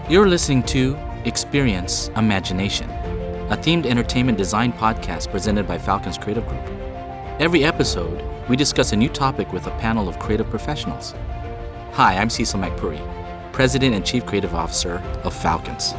You're listening to Experience Imagination, a themed entertainment design podcast presented by Falcon's Creative Group. Every episode, we discuss a new topic with a panel of creative professionals. Hi, I'm Cecil McPuri, President and Chief Creative Officer of Falcons.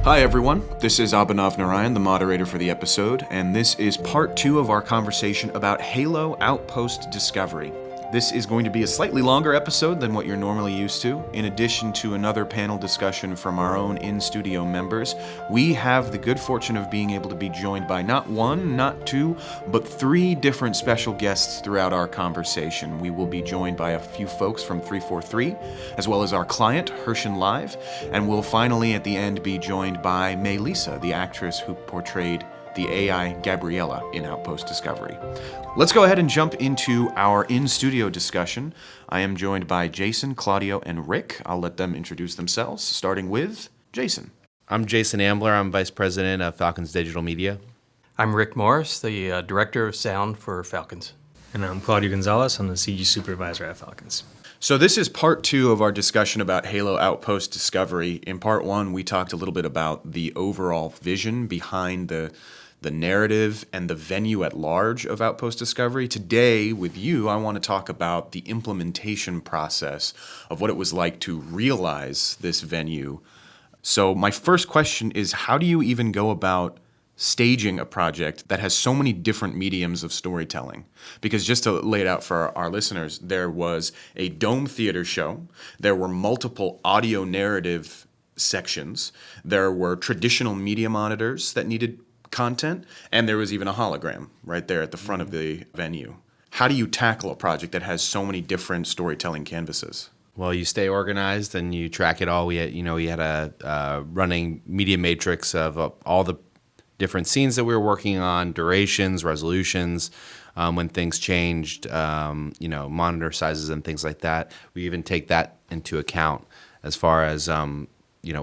Hi everyone, this is Abhinav Narayan, the moderator for the episode, and this is part 2 of our conversation about Halo Outpost Discovery. This is going to be a slightly longer episode than what you're normally used to. In addition to another panel discussion from our own in-studio members, we have the good fortune of being able to be joined by not one, not two, but 3 different special guests throughout our conversation. We will be joined by a few folks from 343, as well as our client, Herschend Live, and we'll finally at the end be joined by Melisa, the actress who portrayed the AI Gabriella in Outpost Discovery. Let's go ahead and jump into our in-studio discussion. I am joined by Jason, Claudio, and Rick. I'll let them introduce themselves, starting with Jason. I'm Jason Ambler. I'm Vice President of Falcons Digital Media. I'm Rick Morris, the Director of Sound for Falcons. And I'm Claudio Gonzalez. I'm the CG Supervisor at Falcons. So this is part 2 of our discussion about Halo Outpost Discovery. In part 1, we talked a little bit about the overall vision behind the narrative and the venue at large of Outpost Discovery. Today, with you, I want to talk about the implementation process of what it was like to realize this venue. So my first question is, how do you even go about staging a project that has so many different mediums of storytelling? Because just to lay it out for our listeners, there was a dome theater show, there were multiple audio narrative sections, there were traditional media monitors that needed content, and there was even a hologram right there at the front of the venue. How do you tackle a project that has so many different storytelling canvases? Well, you stay organized and you track it all. We had a running media matrix of all the different scenes that we were working on, durations, resolutions, when things changed, monitor sizes and things like that. We even take that into account as far as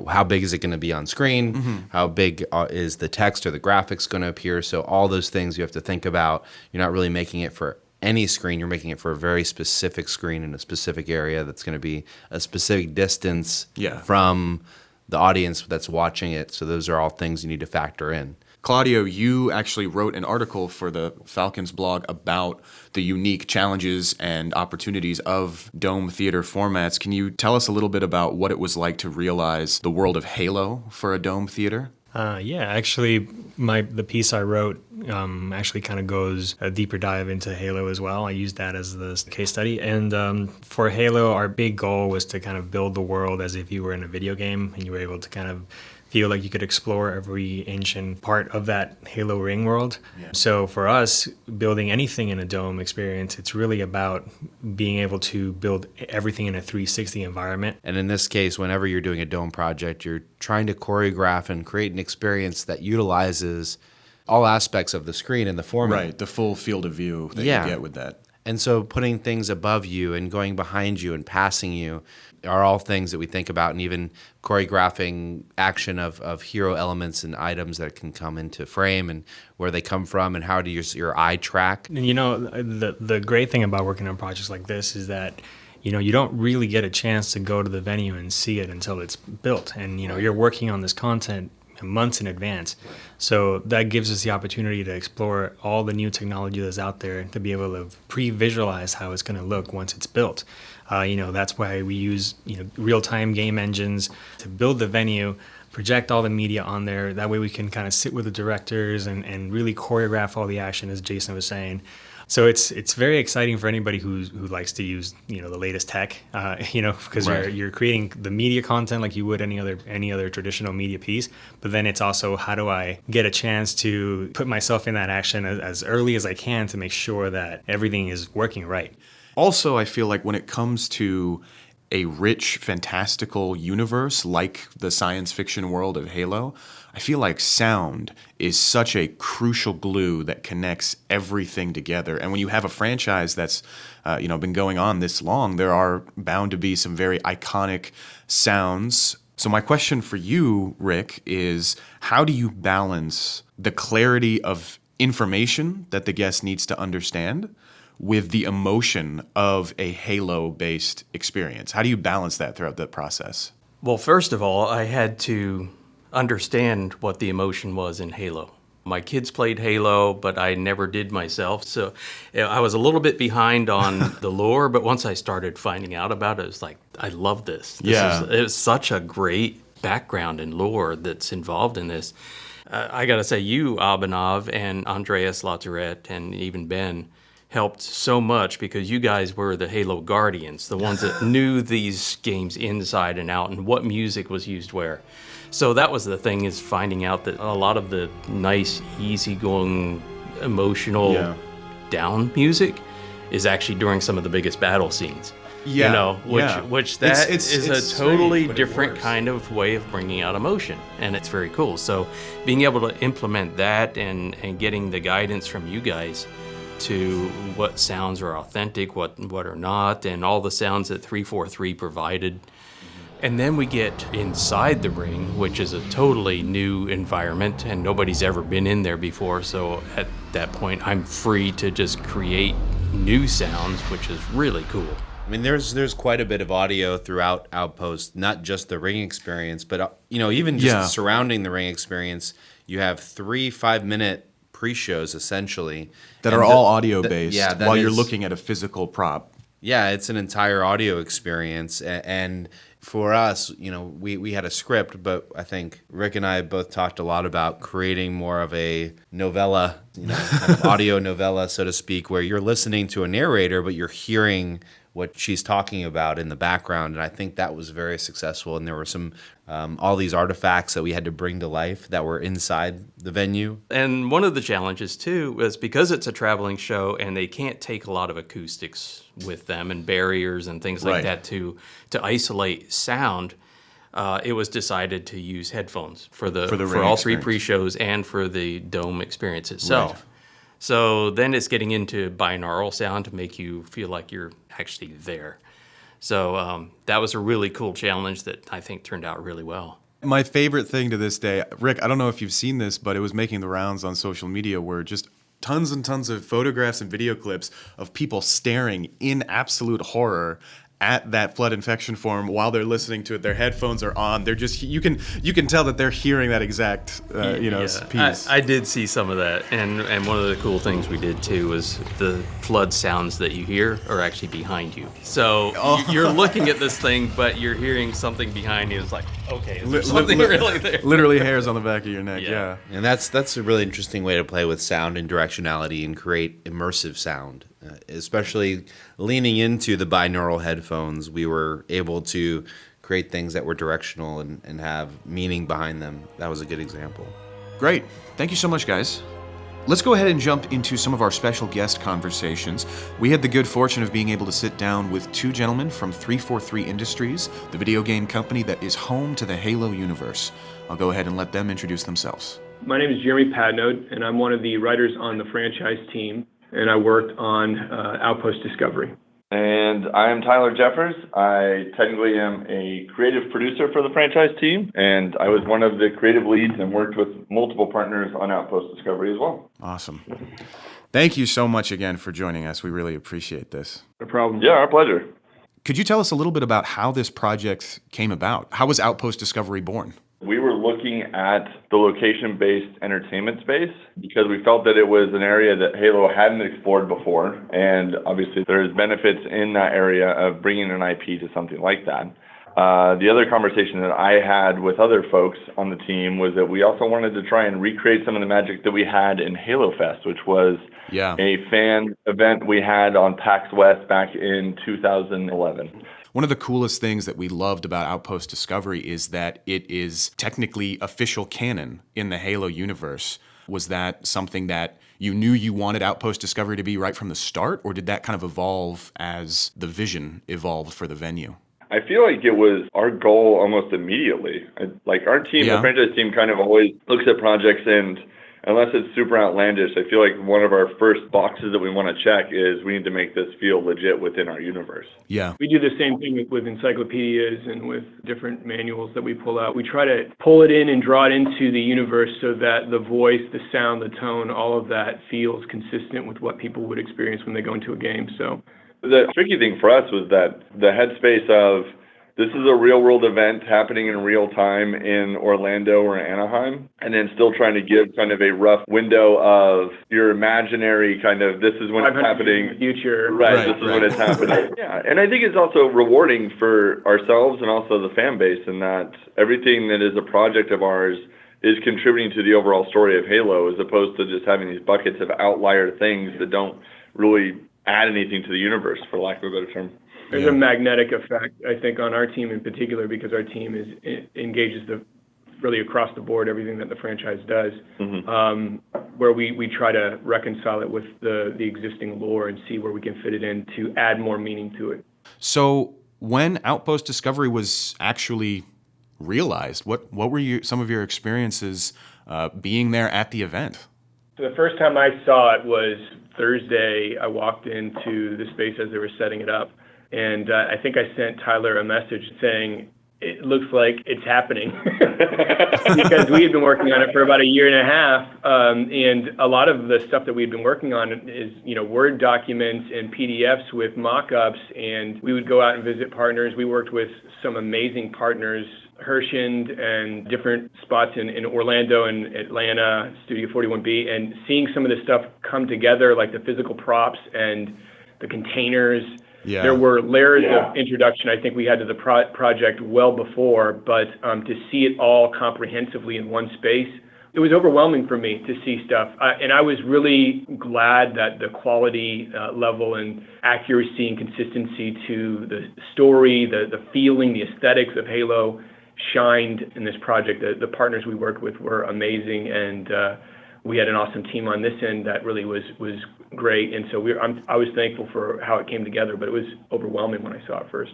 how big is it going to be on screen? Mm-hmm. How big is the text or the graphics going to appear? So all those things you have to think about. You're not really making it for any screen. You're making it for a very specific screen in a specific area that's going to be a specific distance from the audience that's watching it. So those are all things you need to factor in. Claudio, you actually wrote an article for the Falcons blog about the unique challenges and opportunities of dome theater formats. Can you tell us a little bit about what it was like to realize the world of Halo for a dome theater? Actually, the piece I wrote actually kind of goes a deeper dive into Halo as well. I used that as the case study. And for Halo, our big goal was to kind of build the world as if you were in a video game and you were able to kind of feel like you could explore every inch and part of that Halo ring world. Yeah. So for us, building anything in a dome experience, it's really about being able to build everything in a 360 environment. And in this case, whenever you're doing a dome project, you're trying to choreograph and create an experience that utilizes all aspects of the screen and the format. Right, the full field of view that you get with that. And so putting things above you and going behind you and passing you are all things that we think about, and even choreographing action of hero elements and items that can come into frame and where they come from and how do your eye track. And the great thing about working on projects like this is that you don't really get a chance to go to the venue and see it until it's built. And you're working on this content months in advance. So that gives us the opportunity to explore all the new technology that's out there, to be able to pre-visualize how it's going to look once it's built. That's why we use real-time game engines to build the venue, project all the media on there. That way we can kind of sit with the directors and really choreograph all the action, as Jason was saying. So it's very exciting for anybody who likes to use the latest tech, because you're creating the media content like you would any other traditional media piece. But then it's also, how do I get a chance to put myself in that action as early as I can to make sure that everything is working right. Also, I feel like when it comes to a rich, fantastical universe like the science fiction world of Halo, I feel like sound is such a crucial glue that connects everything together. And when you have a franchise that's been going on this long, there are bound to be some very iconic sounds. So my question for you, Rick, is how do you balance the clarity of information that the guest needs to understand with the emotion of a Halo-based experience? How do you balance that throughout the process? Well, first of all, I had to understand what the emotion was in Halo. My kids played Halo, but I never did myself. So I was a little bit behind on the lore, but once I started finding out about it, it was like, I love this. It's such a great background and lore that's involved in this. I got to say, you, Abhinav, and Andreas Lazarette, and even Ben, helped so much because you guys were the Halo guardians, the ones that knew these games inside and out and what music was used where. So that was the thing, is finding out that a lot of the nice, easygoing, emotional down music is actually during some of the biggest battle scenes. Yeah, Which that it's is a strange, totally but it different works. kind of way of bringing out emotion, and it's very cool. So being able to implement that and getting the guidance from you guys to what sounds are authentic, what are not, and all the sounds that 343 provided. And then we get inside the ring, which is a totally new environment, and nobody's ever been in there before. So at that point, I'm free to just create new sounds, which is really cool. I mean, there's quite a bit of audio throughout Outpost, not just the ring experience, but even just surrounding the ring experience. You have 3 5-minute pre-shows essentially That and are all audio-based that while you're is- looking at a physical prop. Yeah, it's an entire audio experience, and for us, we had a script, but I think Rick and I both talked a lot about creating more of a novella, kind of audio novella, so to speak, where you're listening to a narrator, but you're hearing what she's talking about in the background, and I think that was very successful. And there were some all these artifacts that we had to bring to life that were inside the venue. And one of the challenges too was because it's a traveling show and they can't take a lot of acoustics with them and barriers and things like Right. that to isolate sound. It was decided to use headphones for ring all 3 experience. pre-shows and for the dome experience itself. Right. So then it's getting into binaural sound to make you feel like you're actually there. So that was a really cool challenge that I think turned out really well. My favorite thing to this day, Rick, I don't know if you've seen this, but it was making the rounds on social media, were just tons and tons of photographs and video clips of people staring in absolute horror at that flood infection form while they're listening to it. Their headphones are on. They're just you can tell that they're hearing that exact piece. I did see some of that, and one of the cool things we did too was the flood sounds that you hear are actually behind you. So you're looking at this thing, but you're hearing something behind you. It's like, okay, is there something really there? Literally hairs on the back of your neck. Yeah. And that's a really interesting way to play with sound and directionality and create immersive sound. Especially leaning into the binaural headphones, we were able to create things that were directional and have meaning behind them. That was a good example. Great. Thank you so much, guys. Let's go ahead and jump into some of our special guest conversations. We had the good fortune of being able to sit down with 2 gentlemen from 343 Industries, the video game company that is home to the Halo universe. I'll go ahead and let them introduce themselves. My name is Jeremy Padnode, and I'm one of the writers on the franchise team, and I worked on Outpost Discovery. And I am Tyler Jeffers. I technically am a creative producer for the franchise team, and I was one of the creative leads and worked with multiple partners on Outpost Discovery as well. Awesome. Thank you so much again for joining us. We really appreciate this. No problem. Yeah, our pleasure. Could you tell us a little bit about how this project came about? How was Outpost Discovery born? We were looking at the location-based entertainment space because we felt that it was an area that Halo hadn't explored before, and obviously there's benefits in that area of bringing an IP to something like that. The other conversation that I had with other folks on the team was that we also wanted to try and recreate some of the magic that we had in Halo Fest, which was a fan event we had on PAX West back in 2011. One of the coolest things that we loved about Outpost Discovery is that it is technically official canon in the Halo universe. Was that something that you knew you wanted Outpost Discovery to be right from the start, or did that kind of evolve as the vision evolved for the venue? I feel like it was our goal almost immediately. Like our team, the franchise team, kind of always looks at projects and unless it's super outlandish, I feel like one of our first boxes that we want to check is we need to make this feel legit within our universe. Yeah. We do the same thing with encyclopedias and with different manuals that we pull out. We try to pull it in and draw it into the universe so that the voice, the sound, the tone, all of that feels consistent with what people would experience when they go into a game. So the tricky thing for us was that the headspace of this is a real world event happening in real time in Orlando or Anaheim, and then still trying to give kind of a rough window of your imaginary kind of this is when it's happening. Future. Right, this is when it's happening. Yeah, and I think it's also rewarding for ourselves and also the fan base in that everything that is a project of ours is contributing to the overall story of Halo as opposed to just having these buckets of outlier things that don't really add anything to the universe, for lack of a better term. There's a magnetic effect, I think, on our team in particular because our team engages really across the board everything that the franchise does, where we try to reconcile it with the existing lore and see where we can fit it in to add more meaning to it. So when Outpost Discovery was actually realized, what were some of your experiences being there at the event? So the first time I saw it was Thursday. I walked into the space as they were setting it up. And I think I sent Tyler a message saying, it looks like it's happening because we had been working on it for about a year and a half. And a lot of the stuff that we'd been working on is, Word documents and PDFs with mock-ups. And we would go out and visit partners. We worked with some amazing partners, Herschend and different spots in Orlando and Atlanta, Studio 41B, and seeing some of this stuff come together, like the physical props and the containers. Yeah. There were layers of introduction I think we had to the project well before, but to see it all comprehensively in one space, it was overwhelming for me to see stuff. And I was really glad that the quality level and accuracy and consistency to the story, the feeling, the aesthetics of Halo shined in this project. The partners we worked with were amazing, and we had an awesome team on this end that really was great. And so I was thankful for how it came together, but it was overwhelming when I saw it first.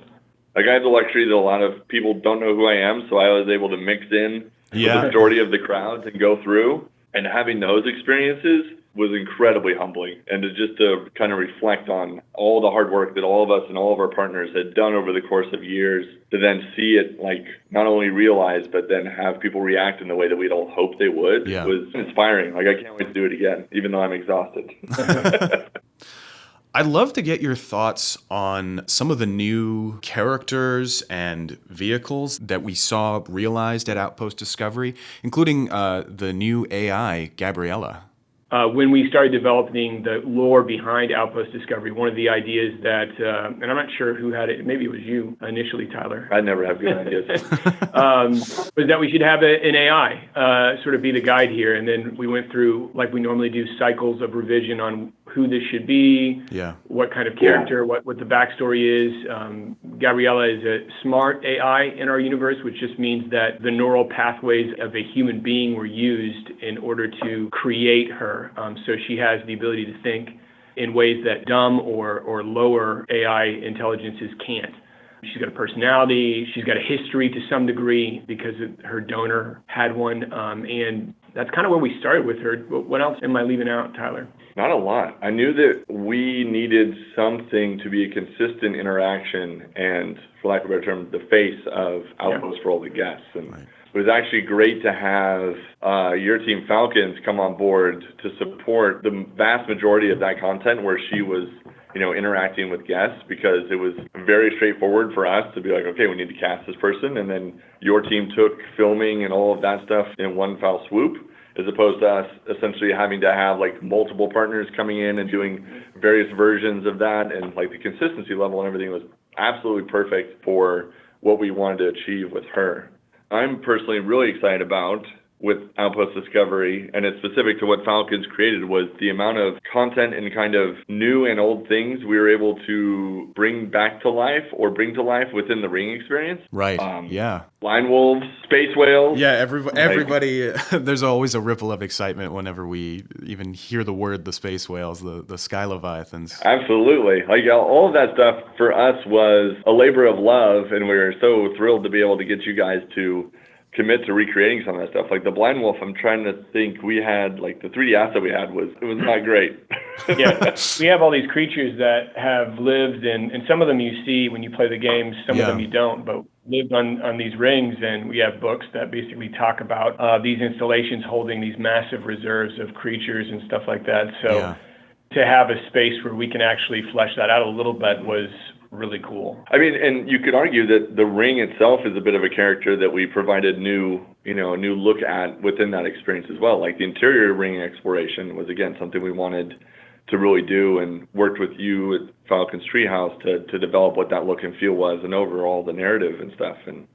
Like I have the luxury that a lot of people don't know who I am, so I was able to mix in with the majority of the crowds and go through. And having those experiences was incredibly humbling. And to kind of reflect on all the hard work that all of us and all of our partners had done over the course of years, to then see it like not only realized, but then have people react in the way that we'd all hoped they would was inspiring. Like I can't wait to do it again, even though I'm exhausted. I'd love to get your thoughts on some of the new characters and vehicles that we saw realized at Outpost Discovery, including the new AI, Gabriella. When we started developing the lore behind Outpost Discovery, one of the ideas that, and I'm not sure who had it, maybe it was you initially, Tyler. I never have good ideas. Was that we should have an AI sort of be the guide here. And then we went through, like we normally do, cycles of revision on who this should be, what kind of character, what the backstory is. Gabriella is a smart AI in our universe, which just means that the neural pathways of a human being were used in order to create her. So she has the ability to think in ways that dumb or lower AI intelligences can't. She's got a personality. She's got a history to some degree because her donor had one. And that's kind of where we started with her. What else am I leaving out, Tyler? Not a lot. I knew that we needed something to be a consistent interaction and, for lack of a better term, the face of Outpost for all the guests. And it was actually great to have your team, Falcons, come on board to support the vast majority of that content where she was, interacting with guests, because it was very straightforward for us to be like, okay, we need to cast this person. And then your team took filming and all of that stuff in one foul swoop, as opposed to us essentially having to have like multiple partners coming in and doing various versions of that. And like the consistency level and everything was absolutely perfect for what we wanted to achieve with her. I'm personally really excited about with Outpost Discovery, and it's specific to what Falcons created, was the amount of content and kind of new and old things we were able to bring back to life or bring to life within the ring experience. Right. Line wolves, space whales. Yeah, everybody, there's always a ripple of excitement whenever we even hear the word the space whales, the sky leviathans. Absolutely. Like all of that stuff for us was a labor of love, and we were so thrilled to be able to get you guys to commit to recreating some of that stuff. Like the Blind Wolf, I'm trying to think, we had, like, the 3D asset we had was not great. Yeah, we have all these creatures that have lived, and some of them you see when you play the games, some of them you don't, but lived on these rings, and we have books that basically talk about these installations holding these massive reserves of creatures and stuff like that. So to have a space where we can actually flesh that out a little bit was really cool. I mean, and you could argue that the ring itself is a bit of a character that we provided new look at within that experience as well. Like the interior ring exploration was, again, something we wanted to really do, and worked with you at Falcon's Treehouse to develop what that look and feel was, and overall the narrative and stuff. And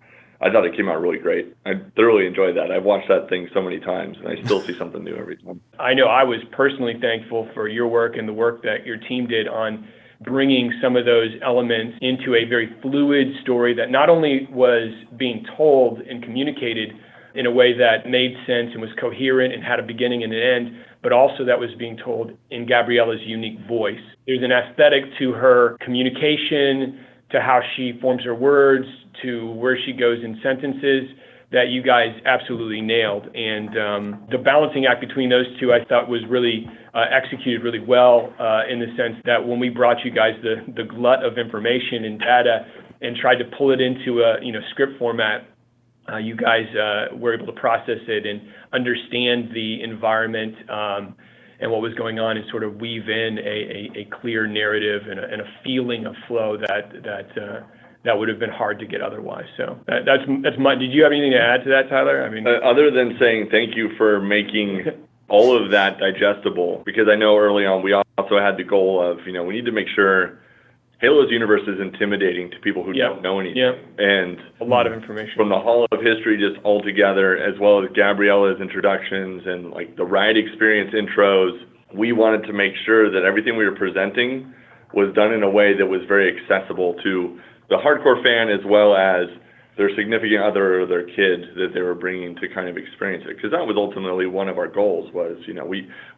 I thought it came out really great. I thoroughly enjoyed that. I've watched that thing so many times, and I still see something new every time. I know I was personally thankful for your work and the work that your team did on bringing some of those elements into a very fluid story that not only was being told and communicated in a way that made sense and was coherent and had a beginning and an end, but also that was being told in Gabriella's unique voice. There's an aesthetic to her communication, to how she forms her words, to where she goes in sentences that you guys absolutely nailed. And the balancing act between those two, I thought, was really executed really well in the sense that when we brought you guys the glut of information and data and tried to pull it into a script format, you guys were able to process it and understand the environment and what was going on, and sort of weave in a clear narrative and a feeling of flow that would have been hard to get otherwise. So that's my. Did you have anything to add to that, Tyler? I mean, other than saying thank you for making all of that digestible, because I know early on we also had the goal of, we need to make sure Halo's universe is intimidating to people who don't know anything. And a lot of information. From the Hall of History just all together, as well as Gabriella's introductions and like the ride experience intros, we wanted to make sure that everything we were presenting was done in a way that was very accessible to the hardcore fan as well as their significant other or their kid that they were bringing to kind of experience it. Because that was ultimately one of our goals was,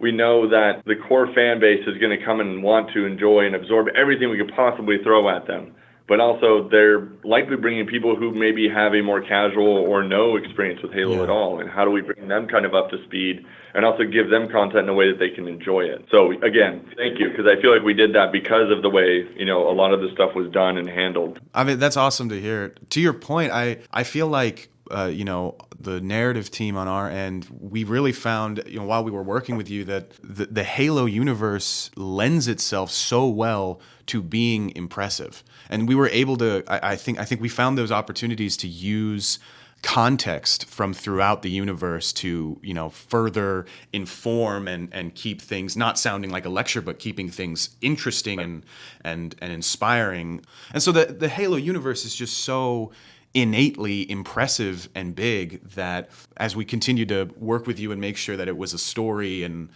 we know that the core fan base is going to come and want to enjoy and absorb everything we could possibly throw at them. But also they're likely bringing people who maybe have a more casual or no experience with Halo at all. And how do we bring them kind of up to speed and also give them content in a way that they can enjoy it? So again, thank you, because I feel like we did that because of the way, a lot of the stuff was done and handled. I mean, that's awesome to hear. To your point, I feel like, the narrative team on our end, we really found, while we were working with you, that the Halo universe lends itself so well to being impressive. And we were able to, I think we found those opportunities to use context from throughout the universe to, further inform and keep things not sounding like a lecture, but keeping things interesting and inspiring. And so the Halo universe is just so innately impressive and big that as we continue to work with you and make sure that it was a story and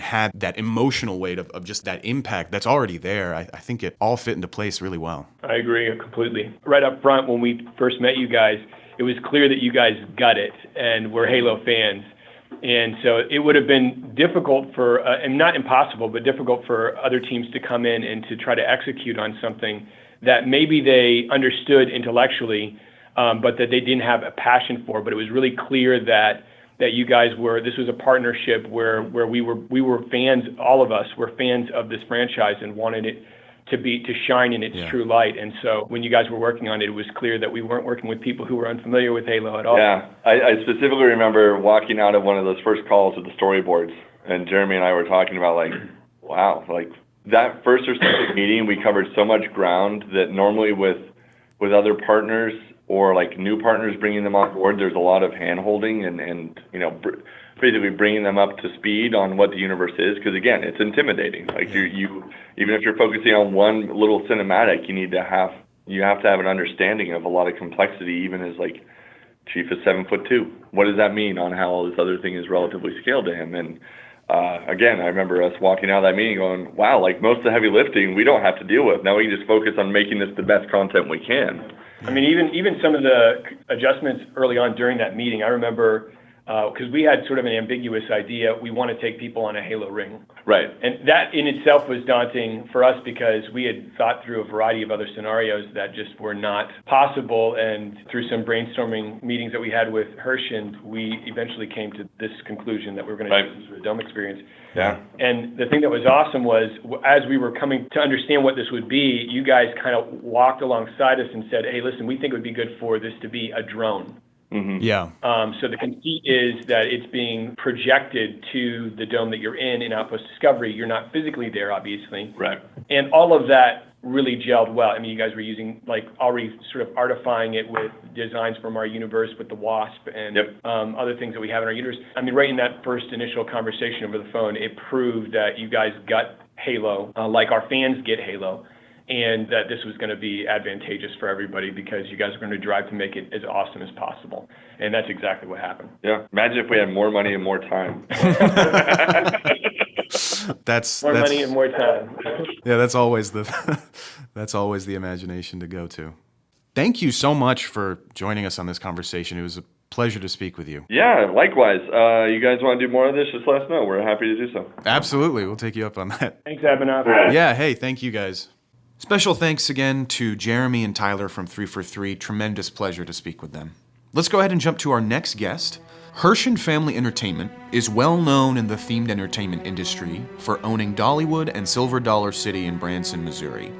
had that emotional weight of just that impact that's already there, I think it all fit into place really well. I agree completely. Right up front, when we first met you guys, it was clear that you guys got it and were Halo fans. And so it would have been difficult for, and not impossible, but difficult for other teams to come in and to try to execute on something that maybe they understood intellectually, but that they didn't have a passion for. But it was really clear that you guys this was a partnership where we were fans, all of us were fans of this franchise and wanted it to shine in its true light. And so when you guys were working on it, it was clear that we weren't working with people who were unfamiliar with Halo at all. Yeah, I specifically remember walking out of one of those first calls with the storyboards, and Jeremy and I were talking about wow, that first or second meeting, we covered so much ground that normally with other partners or new partners bringing them on board, there's a lot of hand-holding and basically bringing them up to speed on what the universe is. Because again, it's intimidating. You even if you're focusing on one little cinematic, you have to have an understanding of a lot of complexity. Even as Chief is 7'2", what does that mean on how this other thing is relatively scaled to him? And again, I remember us walking out of that meeting going, wow, most of the heavy lifting we don't have to deal with. Now we can just focus on making this the best content we can. I mean, even some of the adjustments early on during that meeting, I remember because we had sort of an ambiguous idea. We want to take people on a Halo ring. Right. And that in itself was daunting for us because we had thought through a variety of other scenarios that just were not possible. And through some brainstorming meetings that we had with Herschend, we eventually came to this conclusion that we were going to do this sort of dome experience. Yeah. And the thing that was awesome was, as we were coming to understand what this would be, you guys kind of walked alongside us and said, hey, listen, we think it would be good for this to be a drone. Mm-hmm. Yeah. So the conceit is that it's being projected to the dome that you're in Outpost Discovery. You're not physically there, obviously. Right. And all of that really gelled well. I mean, you guys were using, like, already sort of artifying it with designs from our universe with the Wasp and other things that we have in our universe. I mean, right in that first initial conversation over the phone, it proved that you guys got Halo, like our fans get Halo, and that this was going to be advantageous for everybody because you guys are going to drive to make it as awesome as possible. And that's exactly what happened. Yeah. Imagine if we had more money and more time. That's more money and more time. Yeah, that's always the imagination to go to. Thank you so much for joining us on this conversation. It was a pleasure to speak with you. Yeah, likewise. You guys want to do more of this, just let us know. We're happy to do so. Absolutely. We'll take you up on that. Thanks, Abhinav. Yeah, hey, thank you guys. Special thanks again to Jeremy and Tyler from 343. Tremendous pleasure to speak with them. Let's go ahead and jump to our next guest. Herschend Family Entertainment is well known in the themed entertainment industry for owning Dollywood and Silver Dollar City in Branson, Missouri.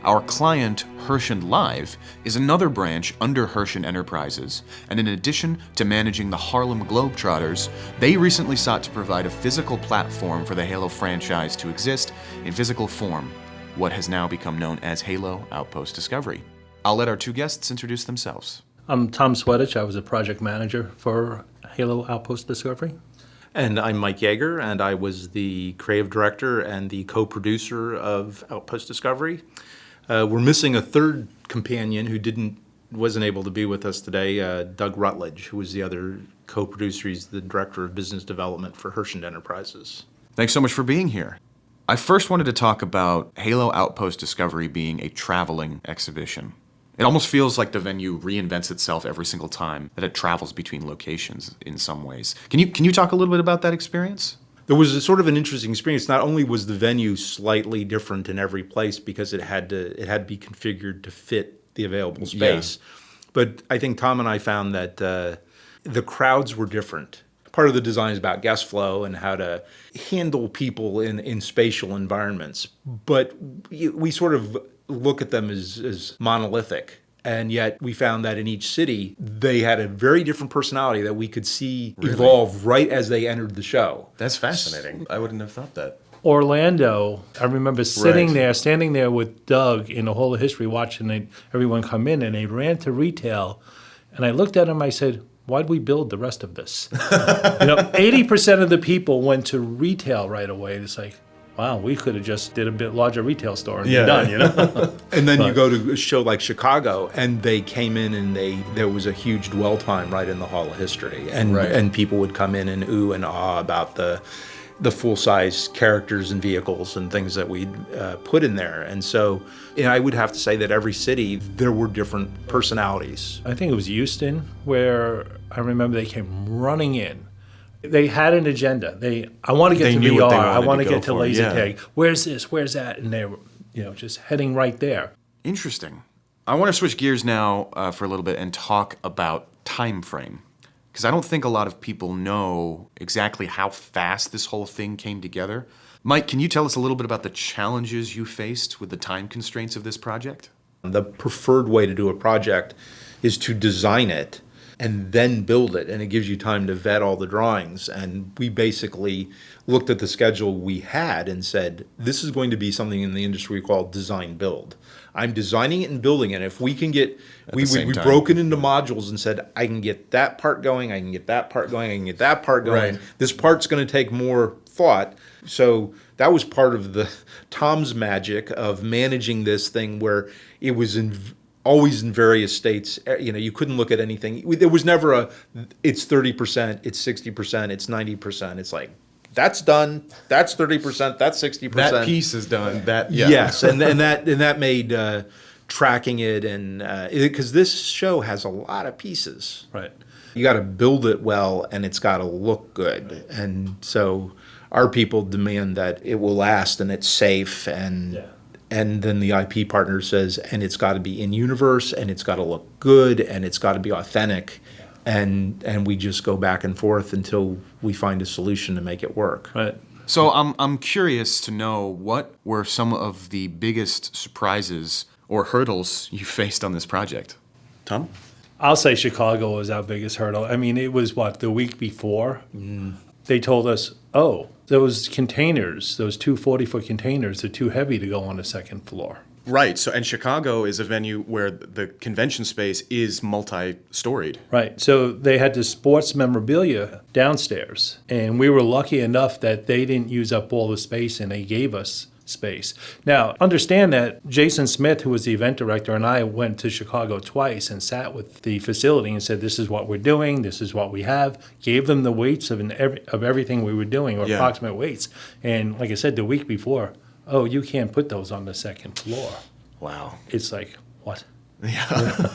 Our client, Herschend Live, is another branch under Herschend Enterprises, and in addition to managing the Harlem Globetrotters, they recently sought to provide a physical platform for the Halo franchise to exist in physical form, what has now become known as Halo Outpost Discovery. I'll let our two guests introduce themselves. I'm Tom Swedich. I was a project manager for Halo Outpost Discovery. And I'm Mike Yeager, and I was the creative director and the co-producer of Outpost Discovery. We're missing a third companion who wasn't able to be with us today, Doug Rutledge, who was the other co-producer. He's the director of business development for Herschend Enterprises. Thanks so much for being here. I first wanted to talk about Halo Outpost Discovery being a traveling exhibition. It almost feels like the venue reinvents itself every single time that it travels between locations in some ways. Can you talk a little bit about that experience? There was a sort of an interesting experience. Not only was the venue slightly different in every place because it had to be configured to fit the available space, but I think Tom and I found that the crowds were different. Part of the design is about guest flow and how to handle people in spatial environments. But we sort of look at them as monolithic. And yet we found that in each city, they had a very different personality that we could see evolve right as they entered the show. That's fascinating. I wouldn't have thought that. Orlando, I remember standing there with Doug in the Hall of History watching everyone come in, and they ran to retail. And I looked at him, I said, why'd we build the rest of this? 80% of the people went to retail right away. It's like, wow, we could have just did a bit larger retail store and been done, And then you go to a show like Chicago, and they came in and there was a huge dwell time right in the Hall of History. And people would come in and ooh and ah about the full-size characters and vehicles and things that we'd put in there. And so I would have to say that every city, there were different personalities. I think it was Houston where I remember they came running in. They had an agenda. I want to get to VR. I want to get to laser tag. Where's this? Where's that? And they were, just heading right there. Interesting. I want to switch gears now for a little bit and talk about time frame, because I don't think a lot of people know exactly how fast this whole thing came together. Mike, can you tell us a little bit about the challenges you faced with the time constraints of this project? The preferred way to do a project is to design it and then build it, and it gives you time to vet all the drawings. And we basically looked at the schedule we had and said, this is going to be something in the industry called design build. I'm designing it and building it. If we can get, we broke it into modules and said, I can get that part going, I can get that part going, I can get that part going. Right. This part's going to take more thought. So that was part of the Tom's magic of managing this thing, where it was always in various states. You couldn't look at anything. There was never it's 30%, it's 60%, it's 90%. It's like, that's done, that's 30%, that's 60%. That piece is done. Yes, and that made tracking it, and because this show has a lot of pieces. Right. You got to build it well, and it's got to look good. And so our people demand that it will last and it's safe, and then the IP partner says, and it's got to be in universe, and it's got to look good, and it's got to be authentic. And we just go back and forth until we find a solution to make it work. Right. So I'm curious to know, what were some of the biggest surprises or hurdles you faced on this project? Tom? I'll say Chicago was our biggest hurdle. I mean, it was the week before? They told us, oh, those containers, those two 40-foot containers, are too heavy to go on the second floor. Right. So, and Chicago is a venue where the convention space is multi-storied. Right. So they had the sports memorabilia downstairs, and we were lucky enough that they didn't use up all the space, and they gave us space. Now, understand that Jason Smith, who was the event director, and I went to Chicago twice and sat with the facility and said, this is what we're doing, this is what we have, gave them the weights of everything we were doing, or approximate weights. And like I said, the week before, oh, you can't put those on the second floor. Wow. It's like, what? Yeah.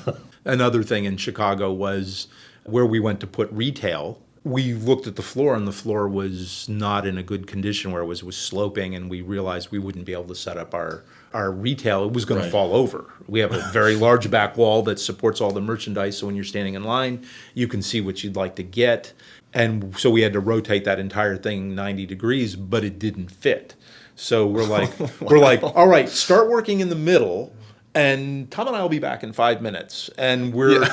Another thing in Chicago was where we went to put retail. We looked at the floor, and the floor was not in a good condition, where it was sloping, and we realized we wouldn't be able to set up our retail. It was going to fall over. We have a very large back wall that supports all the merchandise, so when you're standing in line, you can see what you'd like to get. And so we had to rotate that entire thing 90 degrees, but it didn't fit. So we're like, Wow. all right, start working in the middle, and Tom and I will be back in 5 minutes. And we're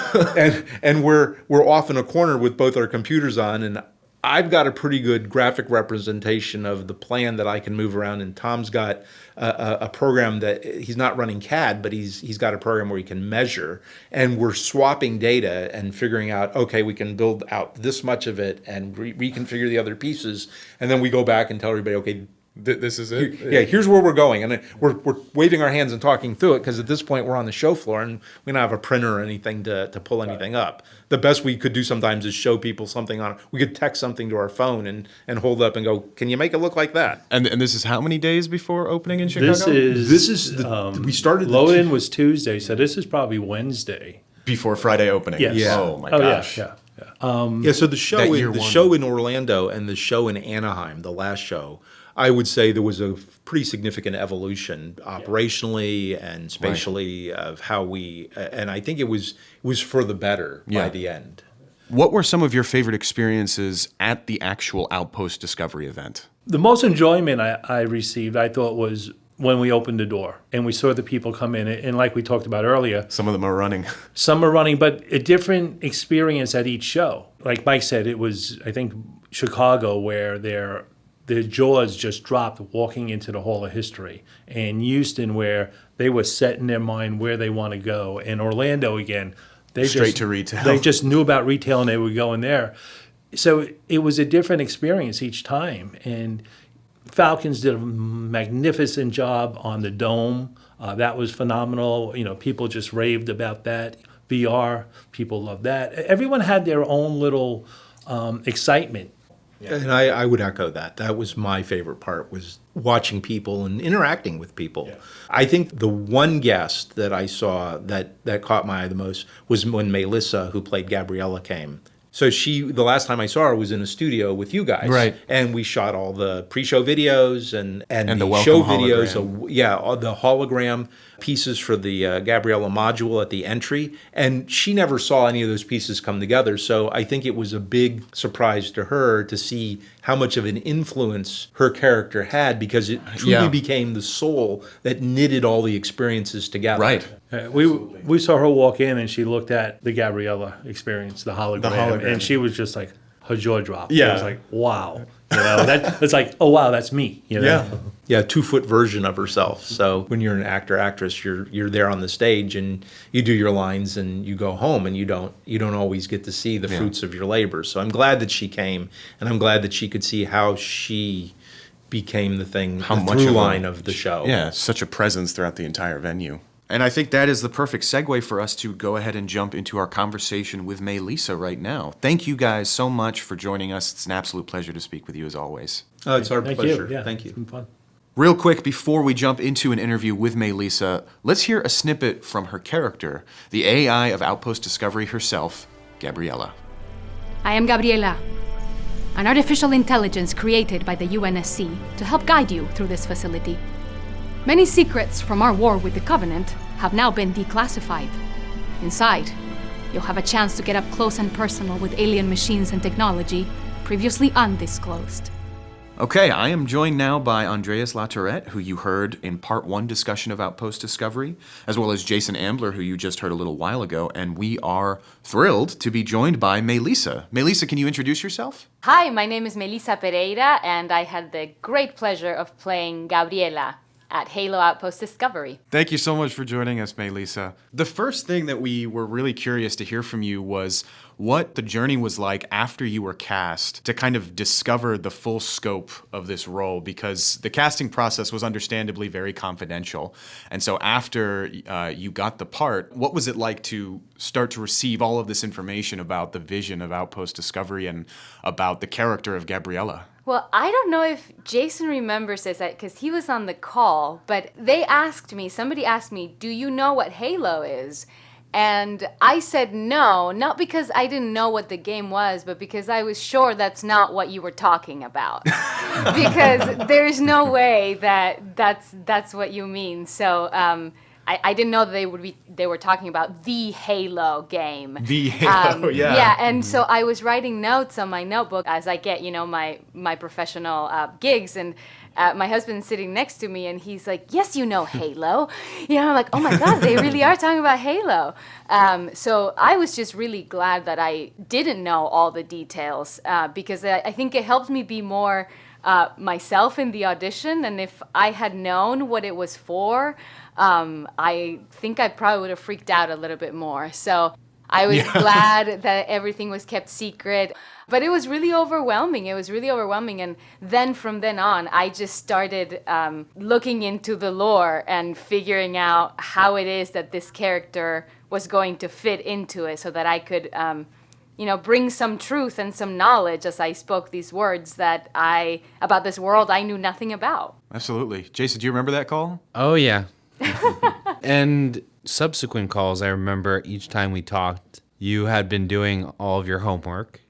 we're off in a corner with both our computers on, and I've got a pretty good graphic representation of the plan that I can move around, and Tom's got a program that he's not running CAD, but he's got a program where he can measure, and we're swapping data and figuring out, okay, we can build out this much of it and reconfigure the other pieces, and then we go back and tell everybody, okay, This is it? here's where we're going. And we're waving our hands and talking through it, because at this point we're on the show floor and we don't have a printer or anything to pull anything up. The best we could do sometimes is show people something on it. We could text something to our phone and hold up and go, can you make it look like that? And this is how many days before opening in Chicago? This is we started load-in was Tuesday, so this is probably Wednesday. Before Friday opening. Yes. Yeah. Oh my gosh. Yeah. So the show That year one. show in Orlando and the show in Anaheim, the last show, I would say there was a pretty significant evolution operationally and spatially of how we, and I think it was for the better by the end. What were some of your favorite experiences at the actual Outpost Discovery event? The most enjoyment I received, I thought, was when we opened the door and we saw the people come in. And like we talked about earlier, Some of them are running. some are running, but a different experience at each show. Like Mike said, it was, I think, Chicago, where their jaws just dropped walking into the Hall of History. And Houston, where they were set in their mind where they want to go. And Orlando, again, Straight to retail. They just knew about retail and they were going there. So it was a different experience each time. And Falcons did a magnificent job on the dome. That was phenomenal. You know, people just raved about that. VR, people loved that. Everyone had their own little excitement. And I would echo that. That was my favorite part, was watching people and interacting with people. Yeah. I think the one guest that I saw that caught my eye the most was when Melisa, who played Gabriella, came. So the last time I saw her was in a studio with you guys. Right. And we shot all the pre-show videos and the welcome show hologram. videos. All the hologram pieces for the Gabriella module at the entry. And she never saw any of those pieces come together. So I think it was a big surprise to her to see how much of an influence her character had, because it truly became the soul that knitted all the experiences together. Right. We saw her walk in and she looked at the Gabriella experience, the hologram, and she was just like, her jaw dropped. Yeah. It was like, wow. You know, it's like, oh wow, that's me. You know? Yeah. Yeah, 2-foot version of herself. So when you're an actor, actress, you're there on the stage and you do your lines and you go home, and you don't always get to see the fruits of your labor. So I'm glad that she came, and I'm glad that she could see how she became the through line of the show. Yeah, such a presence throughout the entire venue. And I think that is the perfect segue for us to go ahead and jump into our conversation with Melisa right now. Thank you guys so much for joining us. It's an absolute pleasure to speak with you as always. Oh, it's our pleasure. Yeah, Thank you. It's been fun. Real quick, before we jump into an interview with Melisa, let's hear a snippet from her character, the AI of Outpost Discovery herself, Gabriella. I am Gabriela, an artificial intelligence created by the UNSC to help guide you through this facility. Many secrets from our war with the Covenant have now been declassified. Inside, you'll have a chance to get up close and personal with alien machines and technology previously undisclosed. Okay, I am joined now by Andreas Latourette, who you heard in part 1 discussion of Outpost Discovery, as well as Jason Ambler, who you just heard a little while ago, and we are thrilled to be joined by Melisa. Melisa, can you introduce yourself? Hi, my name is Melisa Pereira, and I had the great pleasure of playing Gabriela at Halo Outpost Discovery. Thank you so much for joining us, Melisa. The first thing that we were really curious to hear from you was what the journey was like after you were cast to kind of discover the full scope of this role, because the casting process was understandably very confidential. And so after you got the part, what was it like to start to receive all of this information about the vision of Outpost Discovery and about the character of Gabriela? Well, I don't know if Jason remembers this because he was on the call, but somebody asked me, do you know what Halo is? And I said no, not because I didn't know what the game was, but because I was sure that's not what you were talking about. Because there's no way that's what you mean. So I didn't know that they were talking about the Halo game. The Halo, yeah. Yeah, and so I was writing notes on my notebook as I get, my professional gigs, and my husband's sitting next to me, and he's like, yes, you know Halo. I'm like, oh my God, they really are talking about Halo. So I was just really glad that I didn't know all the details, because I think it helped me be more myself in the audition, and if I had known what it was for, I think I probably would have freaked out a little bit more. So I was glad that everything was kept secret. But it was really overwhelming. And then from then on, I just started looking into the lore and figuring out how it is that this character was going to fit into it so that I could bring some truth and some knowledge as I spoke these words about this world I knew nothing about. Absolutely. Jason, do you remember that call? Oh, yeah. And subsequent calls, I remember each time we talked, you had been doing all of your homework.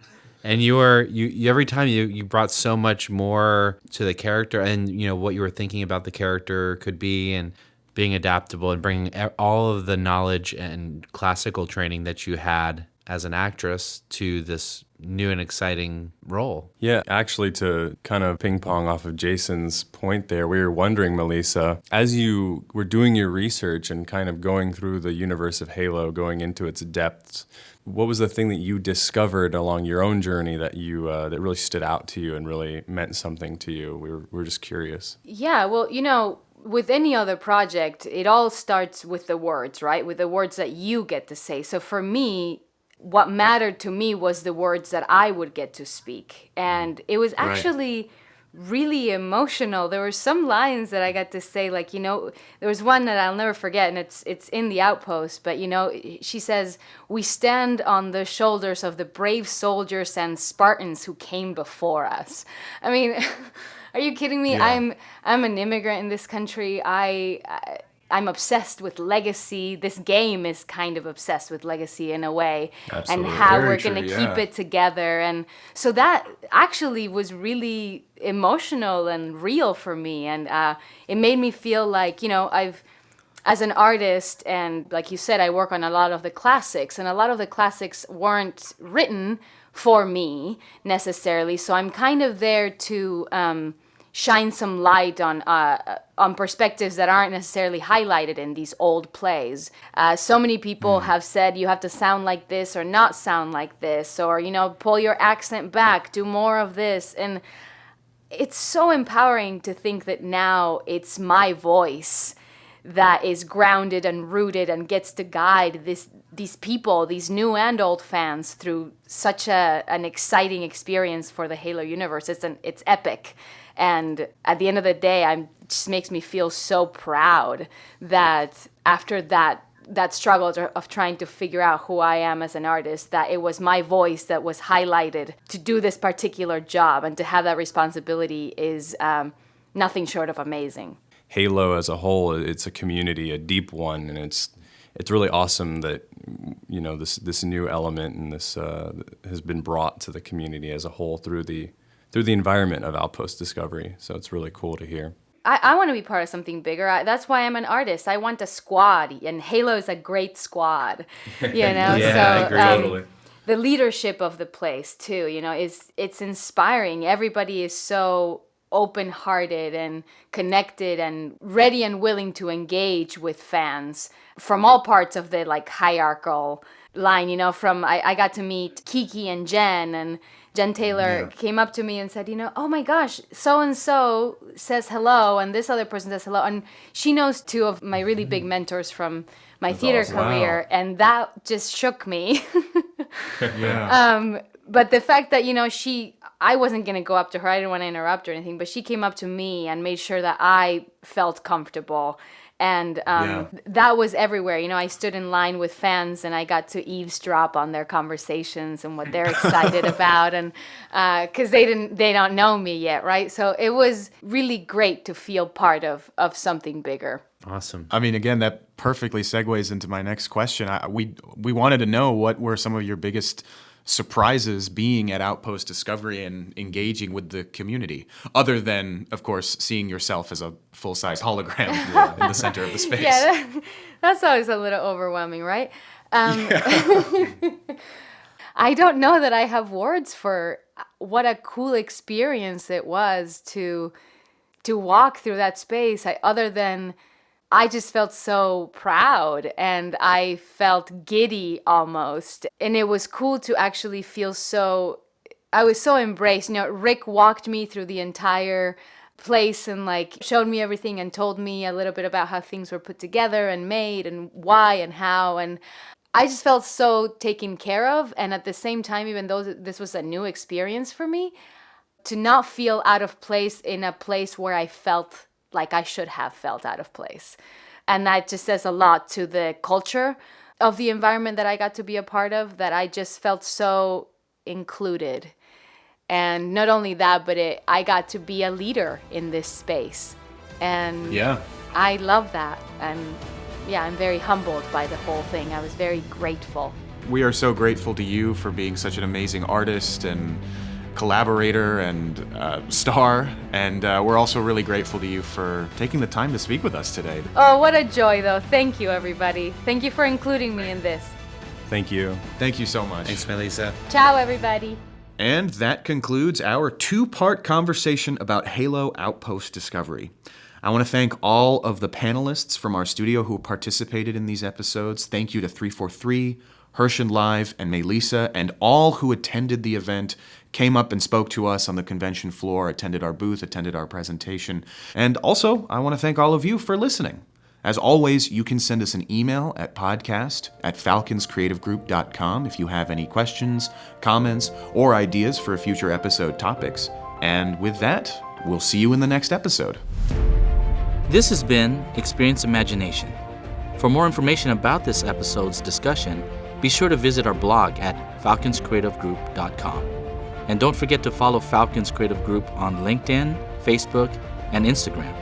And you every time you brought so much more to the character, and what you were thinking about the character could be, and being adaptable and bringing all of the knowledge and classical training that you had as an actress to this new and exciting role. Yeah, actually, to kind of ping pong off of Jason's point there, we were wondering, Melisa, as you were doing your research and kind of going through the universe of Halo, going into its depths, what was the thing that you discovered along your own journey that you that really stood out to you and really meant something to you? We were just curious. Yeah, well, with any other project, it all starts with the words, right? With the words that you get to say. So for me, what mattered to me was the words that I would get to speak. And it was actually really emotional. There were some lines that I got to say, like, there was one that I'll never forget, and it's in the Outpost, but, she says, we stand on the shoulders of the brave soldiers and Spartans who came before us. I mean, are you kidding me? Yeah. I'm an immigrant in this country. I'm obsessed with legacy. This game is kind of obsessed with legacy in a way. Absolutely. And how we're going to keep it together. And so that actually was really emotional and real for me. And it made me feel like, as an artist, and like you said, I work on a lot of the classics, and a lot of the classics weren't written for me necessarily. So I'm kind of there to shine some light on perspectives that aren't necessarily highlighted in these old plays. So many people have said you have to sound like this or not sound like this, or, pull your accent back, do more of this. And it's so empowering to think that now it's my voice that is grounded and rooted and gets to guide these people, these new and old fans, through such an exciting experience for the Halo universe. It's epic. And at the end of the day, it just makes me feel so proud that after that struggle of trying to figure out who I am as an artist, that it was my voice that was highlighted to do this particular job, and to have that responsibility is nothing short of amazing. Halo as a whole, it's a community, a deep one, and it's really awesome that this new element and this has been brought to the community as a whole through the environment of Outpost Discovery. So it's really cool to hear. I want to be part of something bigger. That's why I'm an artist. I want a squad, and Halo is a great squad. Yeah, so I agree. Totally. The leadership of the place too, it's inspiring. Everybody is so open-hearted and connected and ready and willing to engage with fans from all parts of the hierarchical line. From I got to meet Kiki and Jen Taylor came up to me and said, oh my gosh, so-and-so says hello, and this other person says hello. And she knows two of my really big mentors from my theater career, and that just shook me. But the fact that, I wasn't going to go up to her, I didn't want to interrupt or anything, but she came up to me and made sure that I felt comfortable. And that was everywhere. I stood in line with fans and I got to eavesdrop on their conversations and what they're excited about, and because they don't know me yet, right? So it was really great to feel part of something bigger. Awesome. I mean, again, that perfectly segues into my next question. We wanted to know what were some of your biggest surprises being at Outpost Discovery and engaging with the community, other than, of course, seeing yourself as a full-size hologram in the center of the space. Yeah, that's always a little overwhelming, right? I don't know that I have words for what a cool experience it was to walk through that space, other than I just felt so proud and I felt giddy almost. And it was cool to actually feel I was so embraced. Rick walked me through the entire place and showed me everything and told me a little bit about how things were put together and made and why and how. And I just felt so taken care of. And at the same time, even though this was a new experience for me, to not feel out of place in a place where I felt like I should have felt out of place. And that just says a lot to the culture of the environment that I got to be a part of, that I just felt so included. And not only that, but I got to be a leader in this space. And I love that. And I'm very humbled by the whole thing. I was very grateful. We are so grateful to you for being such an amazing artist and collaborator and star, and we're also really grateful to you for taking the time to speak with us today. Oh, what a joy, though. Thank you, everybody. Thank you for including me in this. Thank you. Thank you so much. Thanks, Melisa. Ciao, everybody. And that concludes our two-part conversation about Halo Outpost Discovery. I want to thank all of the panelists from our studio who participated in these episodes. Thank you to 343, Herschend Live, and Melisa, and all who attended the event, came up and spoke to us on the convention floor, attended our booth, attended our presentation. And also, I want to thank all of you for listening. As always, you can send us an email at podcast@falconscreativegroup.com if you have any questions, comments, or ideas for future episode topics. And with that, we'll see you in the next episode. This has been Experience Imagination. For more information about this episode's discussion, be sure to visit our blog at falconscreativegroup.com. And don't forget to follow Falcons Creative Group on LinkedIn, Facebook, and Instagram.